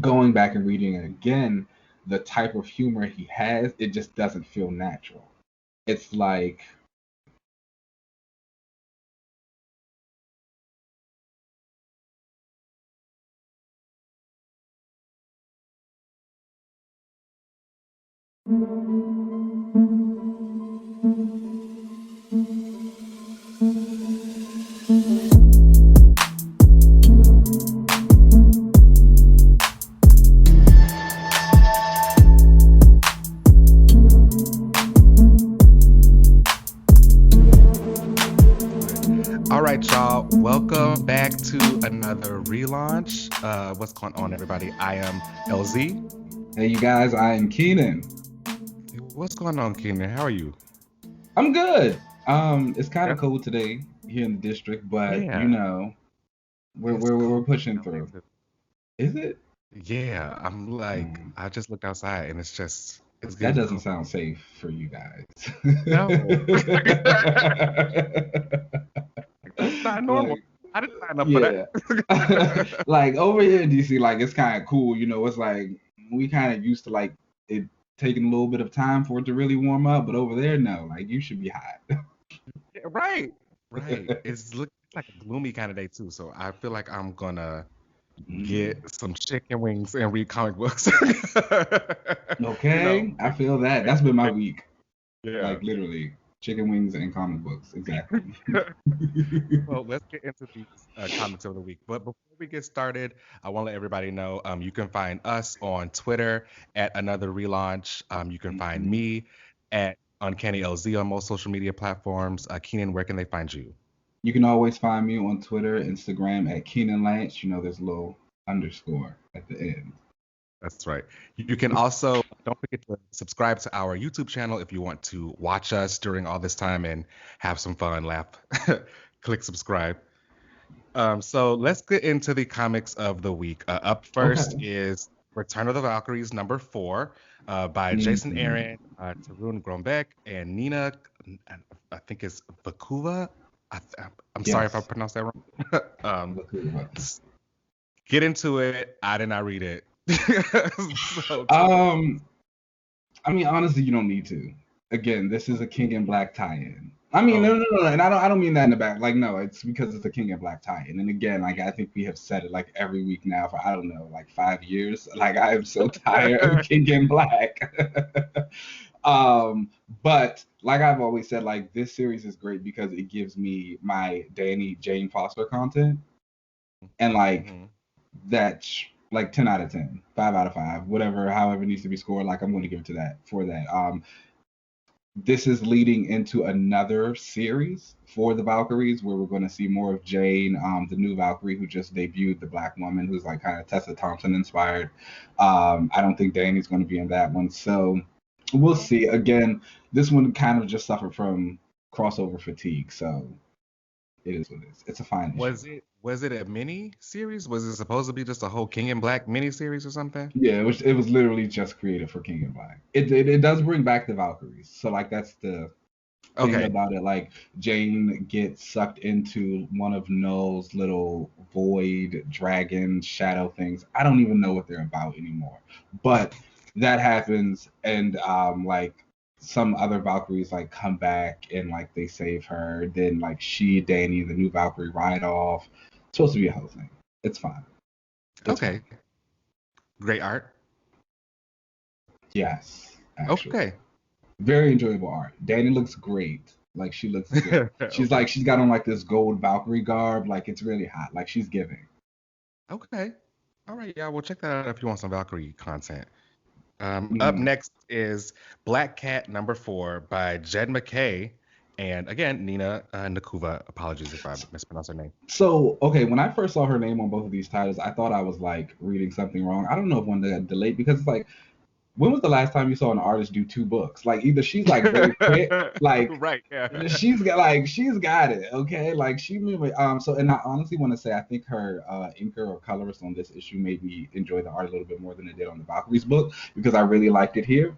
going back and reading it again, the type of humor he has, it just doesn't feel natural. It's like All right, y'all. Welcome back to another relaunch. What's going on, everybody? I am LZ. hey, you guys, I am Keenan. What's going on, Keenan? How are you? I'm good. It's kind Yeah. of cold today here in the district, but Yeah, we're it's we're cold we're pushing in LA through. too. Is it? Yeah, I'm like, Mm, I just looked outside and it's that getting doesn't cold. sound safe for you guys. No, that's not normal. Like, I didn't sign up for yeah. that. Like over here in DC, like it's kind of cool. It's like we kind of used to like it taking a little bit of time for it to really warm up, but over there, no. Like you should be hot. Yeah, right, right. It's like a gloomy kind of day too, so I feel like I'm gonna Mm. get some chicken wings and read comic books. You know, Okay, I feel that. make, That's been my make, week. yeah. Like literally, chicken wings and comic books. Exactly. Well, let's get into these comics of the week. But before we get started, I want to let everybody know you can find us on Twitter at Another Relaunch. You can find Mhm. me at Uncanny LZ on most social media platforms. Keenan, where can they find you? You can always find me on Twitter, Instagram at Keenan Lance. There's a little underscore at the end. That's right. You can also don't forget to subscribe to our YouTube channel if you want to watch us during all this time and have some fun, laugh. Click subscribe. So let's get into the comics of the week. Up first Okay. is Return of the Valkyries #4 by Jason Mhm. Aaron, Torunn Gronbekk, and Nina. I think it's Vakueva. I'm sorry if I Yes. pronounced that wrong. Vakueva. s- get into it. I did not read it. So tell me. Um, I mean, honestly, you don't need to. Again, this is a King in Black tie-in. I mean, no, Oh, no, no, and I don't mean that in the back. Like, no, it's because it's a King in Black tie-in. And again, like I think we have said it like every week now for I don't know, like 5 years. Like I am so tired of King in Black. um, but like I've always said, like this series is great because it gives me my Danny Jane Foster content, and like hmm that's like 10 out of 10, 5 out of 5, whatever, however it needs to be scored. Like I'm going to give it to that for that. This is leading into another series for the Valkyries where we're going to see more of Jane, the new Valkyrie who just debuted, the Black Woman, who's like kind of Tessa Thompson inspired. I don't think Danny's going to be in that one. So we'll see. Again, this one kind of just suffered from crossover fatigue. So it is what it is. It's a fine issue. Was it a mini series? Was it supposed to be just a whole King in Black mini series or something? Yeah, it was literally just created for King and Black. It does bring back the Valkyries. So like that's the thing Okay. about it. Like Jane gets sucked into one of Null's little void dragon shadow things. I don't even know what they're about anymore. But that happens, and like some other Valkyries like come back and like they save her. Then like she, Danny, the new Valkyrie ride off. It's supposed to be a whole thing. It's fine. It's fine. Okay. Great art. Yes, actually. Okay. Very enjoyable art. Danny looks great. Like she looks good. She's Okay. like she's got on like this gold Valkyrie garb. Like it's really hot. Like she's giving. Okay. All right. Yeah, well, check that out if you want some Valkyrie content. Up Mm. next is Black Cat #4 by Jed MacKay. And again, Nina Nakuva. Apologies if I mispronounced her name. So okay, when I first saw her name on both of these titles, I thought I was like reading something wrong. I don't know if one got delayed because it's like when was the last time you saw an artist do two books? Like either she's like very quick, like Right. Yeah. she's got it, okay? Like she moved so and I honestly want to say I think her inker or colorist on this issue made me enjoy the art a little bit more than it did on the Valkyries book because I really liked it here.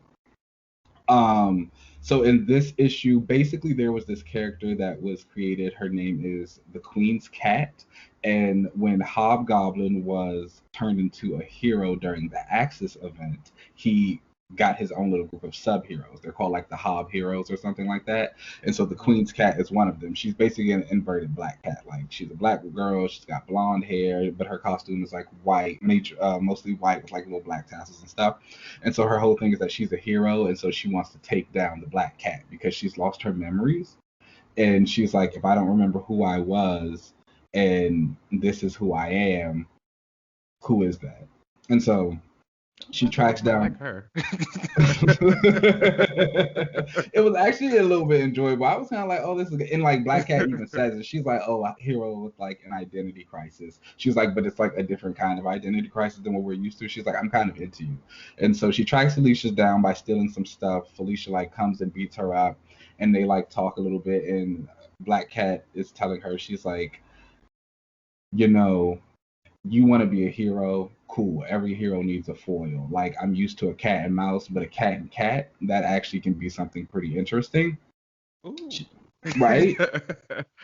So in this issue, basically there was this character that was created. Her name is the Queen's Cat. And when Hobgoblin was turned into a hero during the Axis event, he got his own little group of sub-heroes. They're called like the Hob Heroes or something like that. And so the Queen's Cat is one of them. She's basically an inverted black cat. Like she's a black girl, she's got blonde hair, but her costume is like white, mostly white with like little black tassels and stuff. And so her whole thing is that she's a hero, and so she wants to take down the black cat because she's lost her memories. And she's like, if I don't remember who I was and this is who I am, who is that? And so she tracks down. Like her. It was actually a little bit enjoyable. I was kind of like, oh, this is good. And like Black Cat even says it. She's like, oh, a hero with like an identity crisis. She's like, but it's like a different kind of identity crisis than what we're used to. She's like, I'm kind of into you. And so she tracks Felicia down by stealing some stuff. Felicia like comes and beats her up, and they like talk a little bit. And Black Cat is telling her, she's like, you know, you want to be a hero, cool. Every hero needs a foil. Like I'm used to a cat and mouse, but a cat and cat, that actually can be something pretty interesting. Right?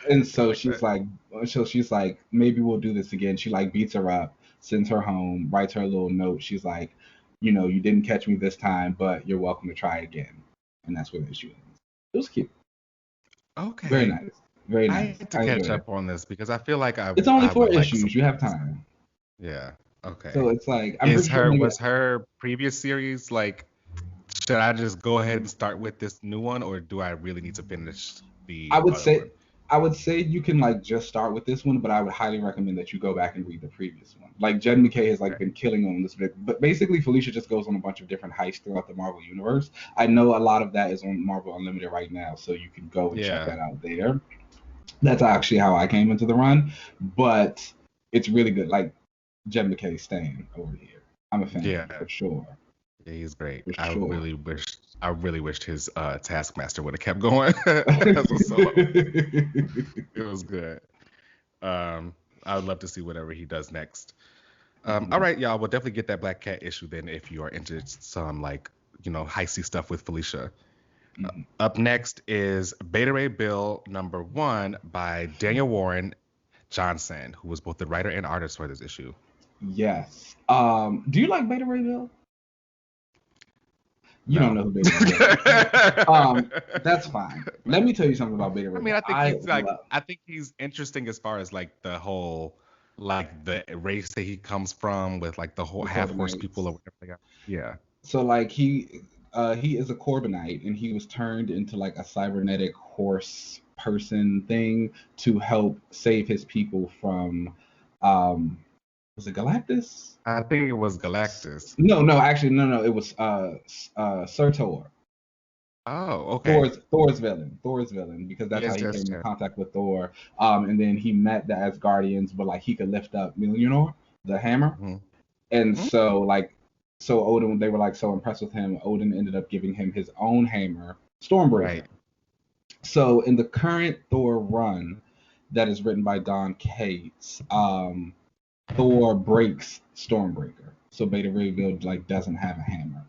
And so she's like, maybe we'll do this again. She like beats her up, sends her home, writes her a little note. She's like, you didn't catch me this time, but you're welcome to try again. And that's where the issue ends. It was cute. Okay. Very nice. Very nice. I had to catch up on this because I feel like it's only 4 issues. You have time. Yeah. Okay. So it's like, was her previous series like? Should I just go ahead and start with this new one, or do I really need to finish the? I would say you can like just start with this one, but I would highly recommend that you go back and read the previous one. Like Jen MacKay has like been killing on this bit, but basically Felicia just goes on a bunch of different heists throughout the Marvel universe. I know a lot of that is on Marvel Unlimited right now, so you can go and check that out there. That's actually how I came into the run, but it's really good. Like Jen MacKay staying over here. I'm a fan for sure. Yeah, he's great. For I sure. really wished his Taskmaster would have kept going. It was good. I would love to see whatever he does next. All right, y'all. We'll definitely get that Black Cat issue then if you are into some like heisty stuff with Felicia. Up next is Beta Ray Bill #1 by Daniel Warren Johnson, who was both the writer and artist for this issue. Yes. Do you like Beta Ray Bill? You don't know who Beta Ray Bill is. That's fine. Let me tell you something about Beta Ray Bill. I think he's interesting as far as like the whole like the race that he comes from with like the whole half horse people or whatever they got. Yeah. So like he is a Corbinite, and he was turned into like a cybernetic horse person thing to help save his people from was it Galactus? I think it was Galactus. No, it was Sir Tor. Oh, okay. Thor's villain, because that's how he came in contact with Thor. And then he met the Asgardians, but like he could lift up Mjolnir, the hammer. And so Odin, they were like so impressed with him. Odin ended up giving him his own hammer, Stormbreaker. Right. So in the current Thor run that is written by Don Cates, Thor breaks Stormbreaker. So Beta Ray Bill like doesn't have a hammer.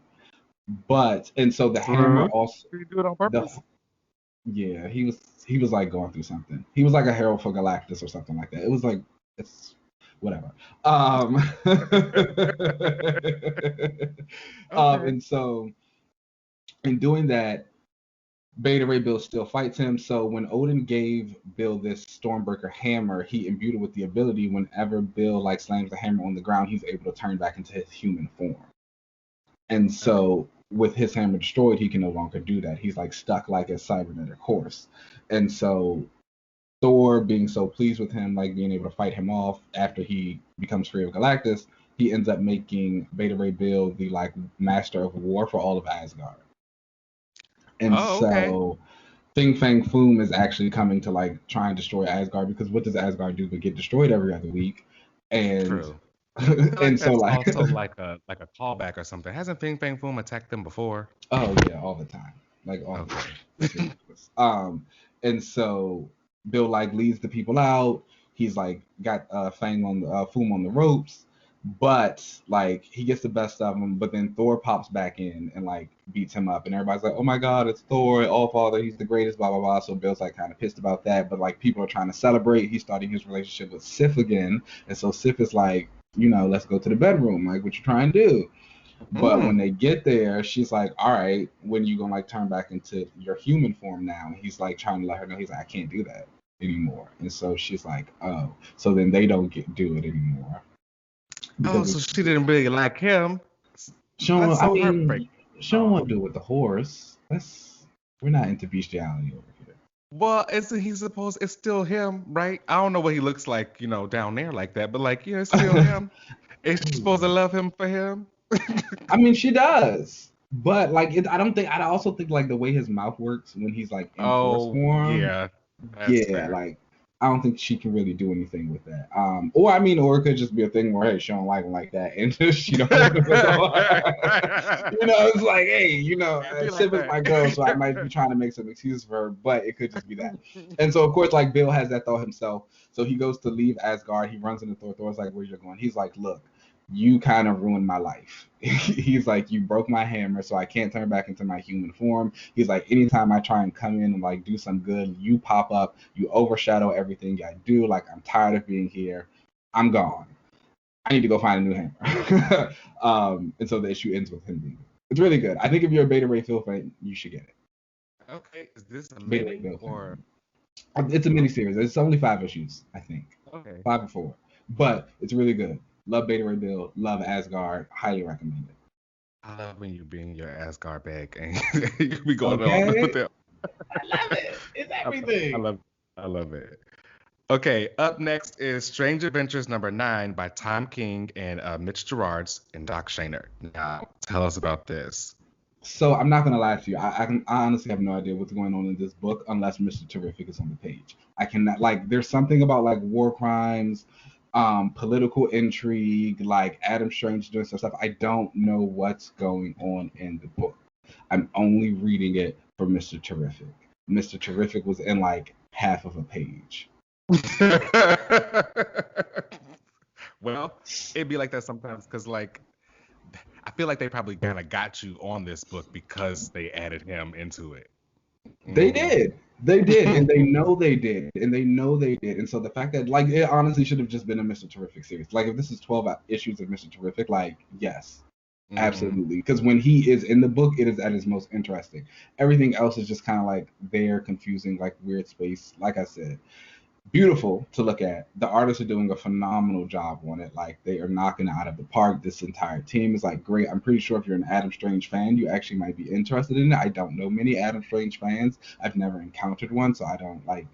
So the hammer also. Did he do it on purpose? Yeah, he was like going through something. He was like a herald for Galactus or something like that. It was like it's whatever. And so in doing that, Beta Ray Bill still fights him. So when Odin gave Bill this Stormbreaker hammer, he imbued it with the ability whenever Bill like slams the hammer on the ground, he's able to turn back into his human form. And so with his hammer destroyed, he can no longer do that. He's like stuck like a cybernetic horse. And so Thor, being so pleased with him, like being able to fight him off after he becomes free of Galactus, he ends up making Beta Ray Bill the like master of war for all of Asgard. And so Fin Fang Foom is actually coming to like try and destroy Asgard, because what does Asgard do but get destroyed every other week? And True. And so like also like a callback or something. Hasn't Fin Fang Foom attacked them before? Oh yeah, all the time. Like all the time. And so Bill like leads the people out. He's like got Foom on the ropes. But like he gets the best of him, but then Thor pops back in and like beats him up, and everybody's like, "Oh my God, it's Thor! All Father, he's the greatest!" Blah blah blah. So Bill's like kind of pissed about that, but like people are trying to celebrate. He's starting his relationship with Sif again, and so Sif is like, let's go to the bedroom. Like, what you trying to do? But when they get there, she's like, "All right, when you gonna like turn back into your human form now?" And he's like trying to let her know. He's like, "I can't do that anymore." And so she's like, "Oh." So then they don't do it anymore. Oh, so she didn't really like him. Sean, That's so heartbreaking. Sean won't do it with the horse. We're not into bestiality over here. Well, isn't he supposed? It's still him, right? I don't know what he looks like, down there like that, but like, yeah, it's still him. Is she supposed to love him for him? I mean, she does, but like, I don't think. I also think like the way his mouth works when he's like in horse form. Yeah, that's fair. Like I don't think she can really do anything with that. Or it could just be a thing where hey, she don't like him like that, and she don't. It's like hey, Sif is my girl, so I might be trying to make some excuses for her, but it could just be that. And so of course, like Bill has that thought himself, so he goes to leave Asgard. He runs into Thor. Thor's like, "Where you going?" He's like, "Look, you kind of ruined my life." He's like, "You broke my hammer, so I can't turn back into my human form." He's like, "Anytime I try and come in and like do some good, you pop up, you overshadow everything I do. Like, I'm tired of being here. I'm gone. I need to go find a new hammer." And so the issue ends with him being. It's really good. I think if you're a Beta Ray Phil fan, you should get it. Okay, is this a Beta Ray mini Phil or? It's a miniseries. It's only 5 issues, I think. Okay. 5 or 4, but it's really good. Love Beta Ray Bill. Love Asgard. Highly recommend it. I love when you bring your Asgard bag and you be going Okay. on with them. I love it. It's everything. I love it. Okay, up next is Strange Adventures number 9 by Tom King and Mitch Gerads and Doc Shaner. Now, tell us about this. So I'm not gonna lie to you. I honestly have no idea what's going on in this book unless Mr. Terrific is on the page. I cannot like. There's something about like war crimes, political intrigue, like Adam Strange doing some stuff. I don't know what's going on in the book. I'm only reading it for Mr. Terrific. Mr. Terrific was in like half of a page. Well, it'd be like that sometimes because like I feel like they probably kind of got you on this book because they added him into it. They did, and they know they did, and so the fact that like it honestly should have just been a Mr. Terrific series. Like if this is 12 issues of Mr. Terrific, like yes, absolutely, because when he is in the book, it is at his most interesting. Everything else is just kind of like there, confusing, like weird space. Like I said, beautiful to look at. The artists are doing a phenomenal job on it. Like they are knocking it out of the park. This entire team is like great. I'm pretty sure if you're an Adam Strange fan, you actually might be interested in it. I don't know many Adam Strange fans. I've never encountered one, so I don't like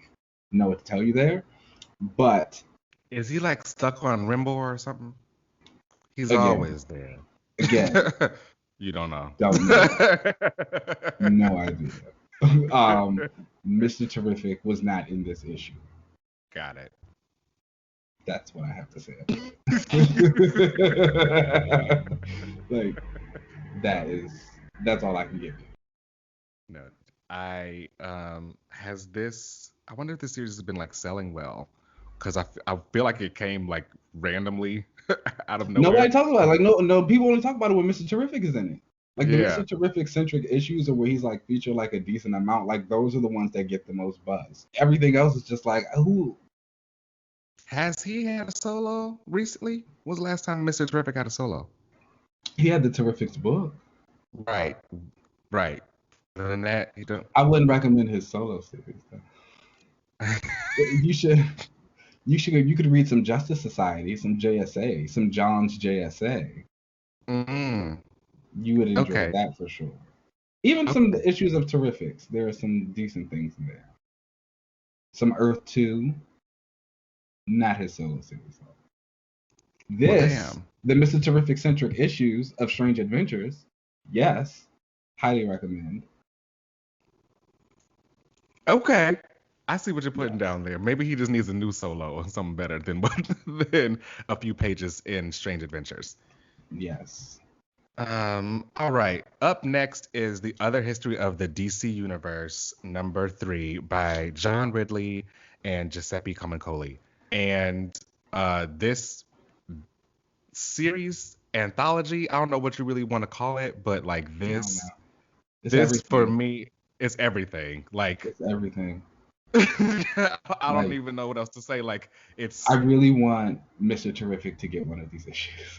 know what to tell you there. But is he like stuck on Rimbo or something? He's again, always there. Again, you don't know. Don't know. No idea. Mr. Terrific was not in this issue. Got it. That's what I have to say. Like that's all I can give you. No, I wonder if this series has been like selling well because I feel like it came like randomly out of nowhere. Nobody talks about it. Like no people only talk about it when Mr. Terrific is in it. Like the Mr. Terrific centric issues are where he's like featured like a decent amount. Like those are the ones that get the most buzz. Everything else is just like who. Has he had a solo recently? When was the last time Mr. Terrific had a solo? He had the Terrific's book. Right. Other than that, he don't. I wouldn't recommend his solo series though. You could read some Justice Society, some JSA, some John's JSA. Mm-hmm. You would enjoy that for sure. Even some issues of Terrifics, there are some decent things in there. Some Earth 2, not his solo series. The Mr. Terrific centric issues of Strange Adventures, yes, highly recommend. Okay. I see what you're putting down there. Maybe he just needs a new solo or something better than a few pages in Strange Adventures. Yes. All right. Up next is The Other History of the DC Universe, number 3 by John Ridley and Giuseppe Camuncoli. And this series anthology. I don't know what you really want to call it, but like I don't know. It's this for everything. me is everything. Like It's everything. I don't Like, even know what else to say. Like I it's really want Mr. Terrific to get one of these issues.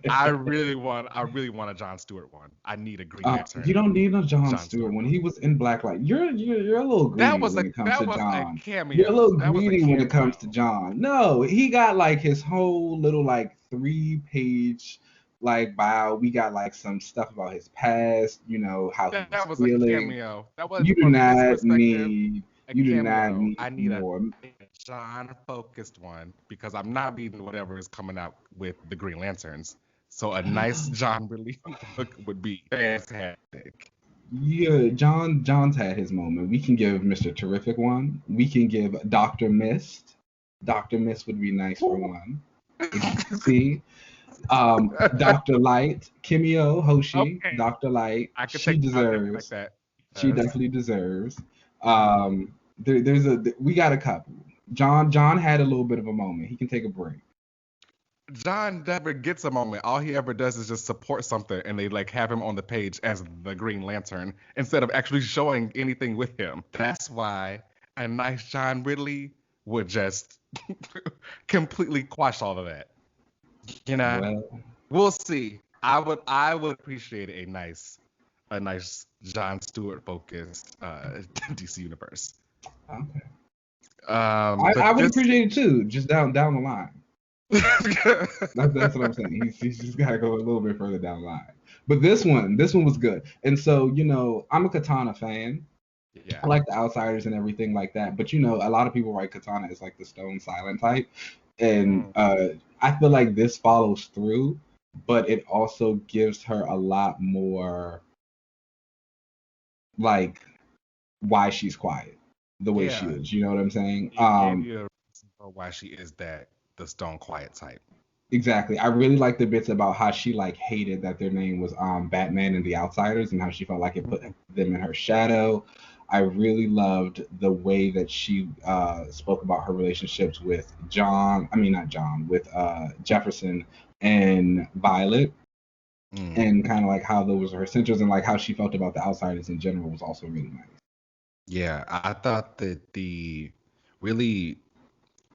I really want a John Stewart one. I need a Green You Lantern don't need no John John Stewart. Stewart When one. he was in Blacklight, you're a little greedy when it comes That to was a John. You're a cameo. little That was a greedy when it comes to cameo. John. No, he got like his whole little like 3-page like bio. We got like some stuff about his past, how he was That was a feeling. cameo. That was You do from his not perspective need a you do not cameo. need I need more. a John focused one because I'm not reading whatever is coming out with the Green Lanterns. So a nice John relief book would be fantastic. Yeah, John's had his moment. We can give Mr. Terrific one. We can give Dr. Mist. Dr. Mist would be nice for one. See, Dr. Light, Kimio Hoshi, Okay, Dr. Light, I could she take. I'll take it like deserves. that. She Yes. definitely deserves. We got a couple. John had a little bit of a moment. He can take a break. John never gets a moment. All he ever does is just support something, and they like have him on the page as the Green Lantern instead of actually showing anything with him. That's why a nice John Ridley would just completely quash all of that. You know, Well, we'll see. I would appreciate a nice John Stewart focused DC universe. okay. I But would this appreciate it too, just down the line. That's what I'm saying. He's just got to go a little bit further down the line. But this one was good. And so, I'm a Katana fan. I yeah. like the Outsiders and everything like that. But a lot of people write Katana as like the stone silent type, and Mm, I feel like this follows through, but it also gives her a lot more like why she's quiet, the way she yeah. is. You know what I'm saying? It gave you a reason for why she is the stone quiet type. Exactly. I really like the bits about how she like hated that their name was Batman and the Outsiders and how she felt like it put Mhm. them in her shadow. I really loved the way that she spoke about her relationships with John. I mean, not John, with Jefferson and Violet, Mm. and kind of like how those were her centers and like how she felt about the Outsiders in general was also really nice. Yeah, I thought that really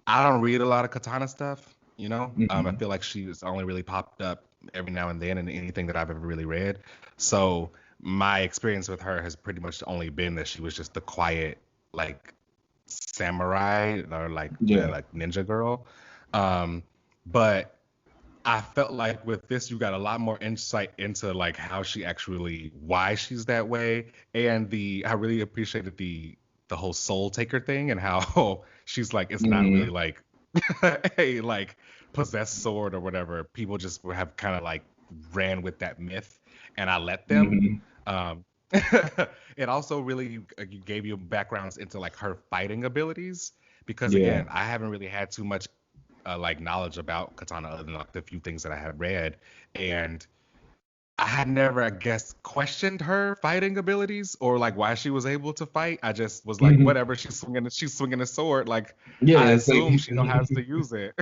I don't read a lot of Katana stuff, you know. I Hmm. feel like she's only really popped up every now and then in anything that I've ever really read. So my experience with her has pretty much only been that she was just the quiet, like samurai or Yeah. like ninja girl. Um, but I felt like with this, you got a lot more insight into like how she actually, why she's that way, and I really appreciated the whole soul taker thing and how she's like, it's not really Hmm. like a like possessed sword or whatever. People just have kind of like ran with that myth, and I let them. Hmm. Um, it also really gave you backgrounds into like her fighting abilities because Yeah. again, I haven't really had too much like knowledge about Katana other than like the few things that I had read, and I had never, I guess, questioned her fighting abilities or like why she was able to fight. I just was like, Hmm. whatever, she's swinging a sword. Like I Yeah. It's like assume she know how to use it,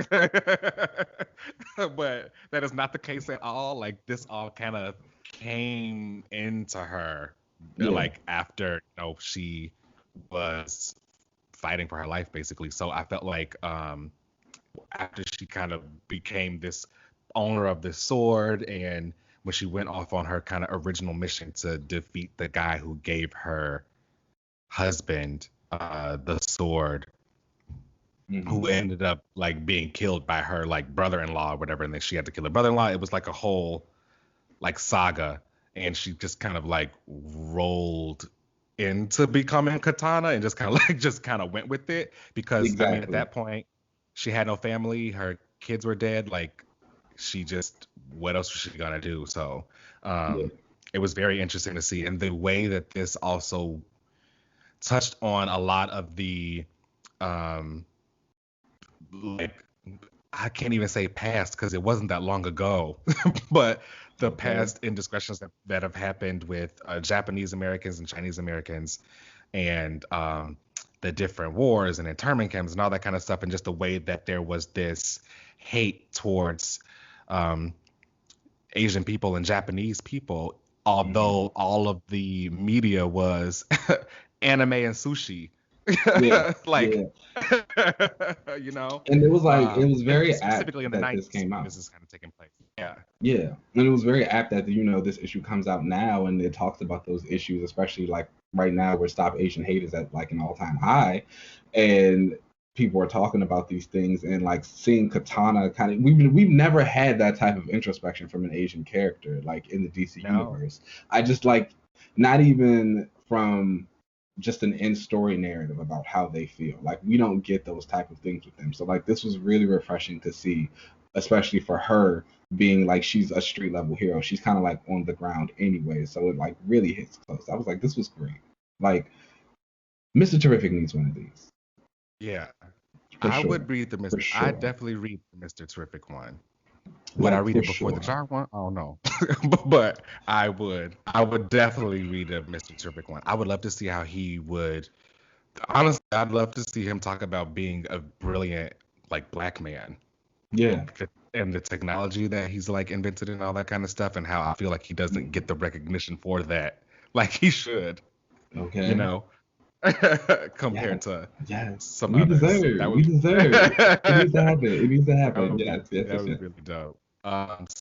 but that is not the case at all. Like this all kind of came into her, yeah. like after she was fighting for her life basically. So I felt like after she kind of became this owner of this sword and when she went off on her kind of original mission to defeat the guy who gave her husband the sword, who Hmm. ended up like being killed by her like brother-in-law or whatever, and then she had to kill her brother-in-law. It was like a whole like saga, and she just kind of like rolled into becoming Katana and just kind of like just kind of went with it because I mean at Exactly. that point she had no family, her kids were dead, like she just what else was she gonna do? So Yeah. um it was very interesting to see, and the way that this also touched on a lot of the um like I can't even say past because it wasn't that long ago, but the Okay. past indiscretions that have happened with Japanese Americans and Chinese Americans, and the different wars and internment camps and all that kind of stuff, and just the way that there was this hate towards um, Asian people and Japanese people, although all of the media was anime and sushi. Yeah, Like, yeah. you know, And it was like it was and very apt specifically in the that this 90s came when out. this is kind of taking place. Yeah. Yeah, and it was very apt that this issue comes out now and it talks about those issues, especially like right now where Stop Asian Hate is at like an all-time high, and people are talking about these things and like seeing Katana kind of we've never had that type of introspection from an Asian character like in the DC No. universe. I just like not even from just an in-story narrative about how they feel. Like we don't get those type of things with them. So like this was really refreshing to see, especially for her being like she's a street level hero. She's kind of like on the ground anyway. So it like really hits close. I was like, this was great. Like Mr. Terrific needs one of these. Yeah. For I sure. would read the For Mr. I sure. definitely read the Mr. Terrific one. Would I Like read for it before the sure. Jar one? Oh no. But I would. I would definitely read a Mr. Terrific one. I would love to see how he would. Honestly, I'd love to see him talk about being a brilliant like black man. Yeah. And the technology that he's like invented and all that kind of stuff, and how I feel like he doesn't get the recognition for that like he should, you Okay. know, Yes. compared to Yes. some We others. deserve. That We would deserve. It needs to happen. It needs to that happen. would be Yes. Yes. that Yes. would be Yes. really dope.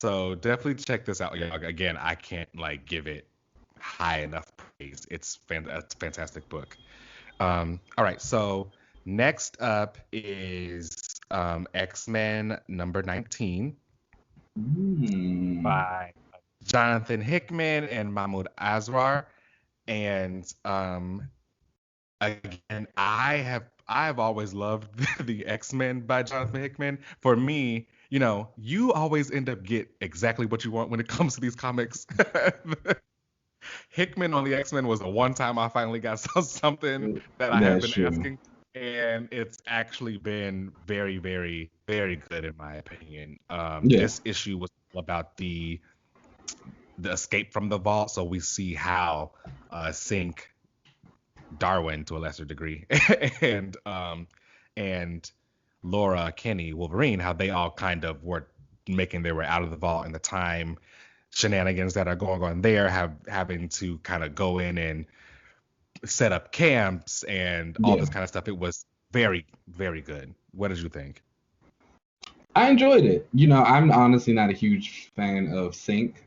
So definitely check this out. Yeah, again, I can't like give it high enough praise. It's a fantastic book. All right, so next up is X-Men number 19 Mm. by Jonathan Hickman and Mahmoud Asrar. And again, I have always loved the X-Men by Jonathan Hickman. For me, you always end up get exactly what you want when it comes to these comics. Hickman on the X-Men was the one time I finally got something that I have That's been true. asking, and it's actually been very, very, very good in my opinion. Yeah. This issue was all about the escape from the vault, so we see how Sync, Darwin to a lesser degree, and Laura, Kenny, Wolverine, how they all kind of were making their way out of the vault in the time shenanigans that are going on there, having to kind of go in and set up camps and all Yeah. this kind of stuff. It was very, very good. What did you think? I enjoyed it. I'm honestly not a huge fan of Sync.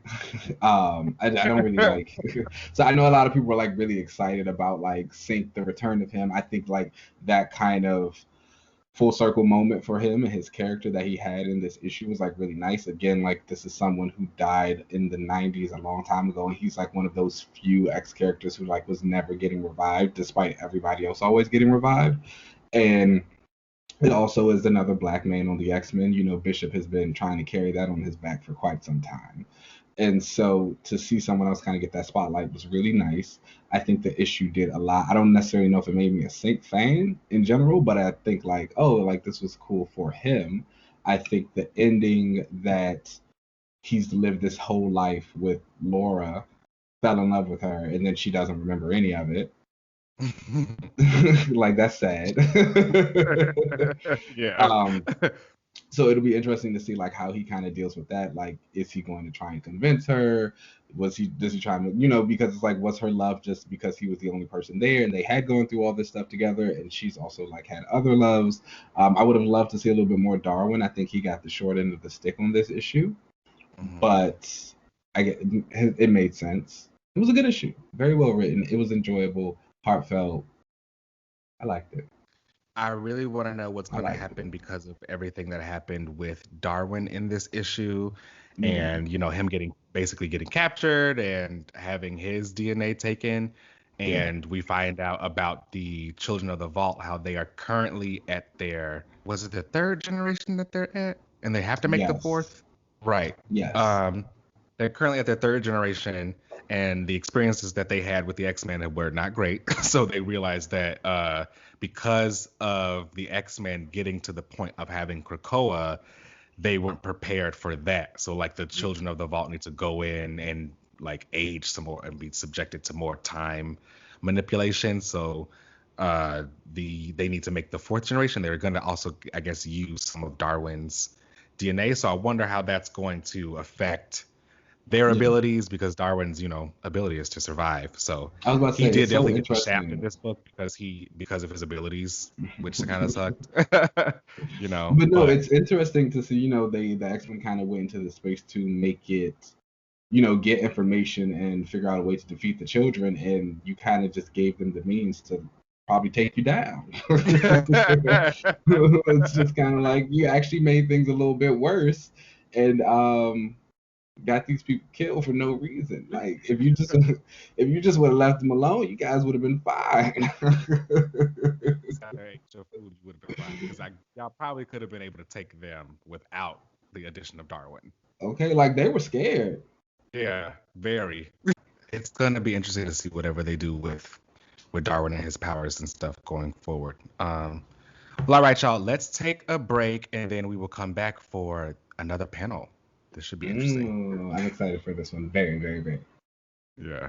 I don't really like. So I know a lot of people were like really excited about like Sync, the return of him. I think like that kind of full circle moment for him and his character that he had in this issue was like really nice. Again, like this is someone who died in the 90s a long time ago, and he's like one of those few X characters who like was never getting revived despite everybody else always getting revived. And it also is another black man on the X-Men. Bishop has been trying to carry that on his back for quite some time. And so to see someone else kind of get that spotlight was really nice. I think the issue did a lot. I don't necessarily know if it made me a Sync fan in general, but I think like, oh, like this was cool for him. I think the ending that he's lived this whole life with Laura, fell in love with her, and then she doesn't remember any of it. Like that's sad. Yeah. um, so it'll be interesting to see like how he kind of deals with that. Like, is he going to try and convince her? Does he try and because it's like, was her love just because he was the only person there and they had gone through all this stuff together, and she's also like had other loves. I would have loved to see a little bit more Darwin. I think he got the short end of the stick on this issue, Mhm. but it made sense. It was a good issue, very well written. It was enjoyable, heartfelt. I liked it. I really want to know what's I going to liked it. happen because of everything that happened with Darwin in this issue, Yeah, and him basically getting captured and having his DNA taken. yeah, And we find out about the Children of the Vault, how they are currently at was it the third generation that they're at? And they have to make the yes, fourth? Right. yes, Um, they're currently at their third generation, and the experiences that they had with the X-Men were not great. So they realized that because of the X-Men getting to the point of having Krakoa, they weren't prepared for that. So like the Children of the Vault need to go in and like age some more and be subjected to more time manipulation. So they need to make the fourth generation. They're going to also, I guess, use some of Darwin's DNA. So I wonder how that's going to affect their Yeah. abilities, because Darwin's, ability is to survive. So I was about to he say did it's so definitely get the shaft in interesting. this book because of his abilities, which kind of sucked. But no, But it's interesting to see, the X-Men kind of went into the space to make it, get information and figure out a way to defeat the children, and you kind of just gave them the means to probably take you down. It's just kind of like you actually made things a little bit worse, and got these people killed for no reason. Like if you just would have left them alone, you guys would have been fine. extra food, you would have been fine, because y'all probably could have been able to take them without the addition of Darwin. Okay, like they were scared. Yeah, very. It's gonna be interesting to see whatever they do with Darwin and his powers and stuff going forward. Well, all right, y'all. Let's take a break, and then we will come back for another panel. This should be interesting. I'm excited for this one. Very, very, very. Yeah.